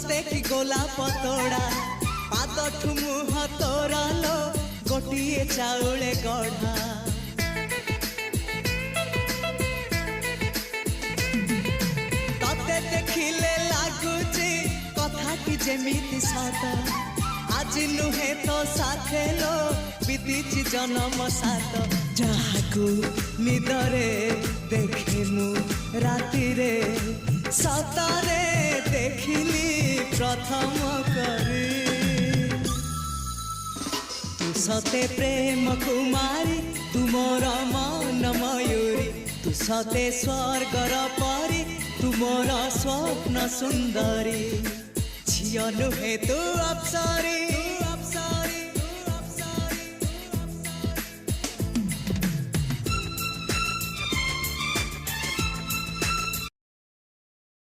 सते कि गोलाप तोड़ा पाद मुह तोरा लो गोटिए चाउले गढ़ा तते देखिले लागुची कथा कि जेमिति सत आज नुहे तो साथे लो बीतीची जन्म सात जहाकू निदरे देखे मु राति रे सतरे देखिली प्रथम करी तू सते प्रेम कुमारी तुमर मन मयूरी तू सते स्वर्गर परी तुमर स्वप्न सुंदरी झियो नुहे तू अप्सरी।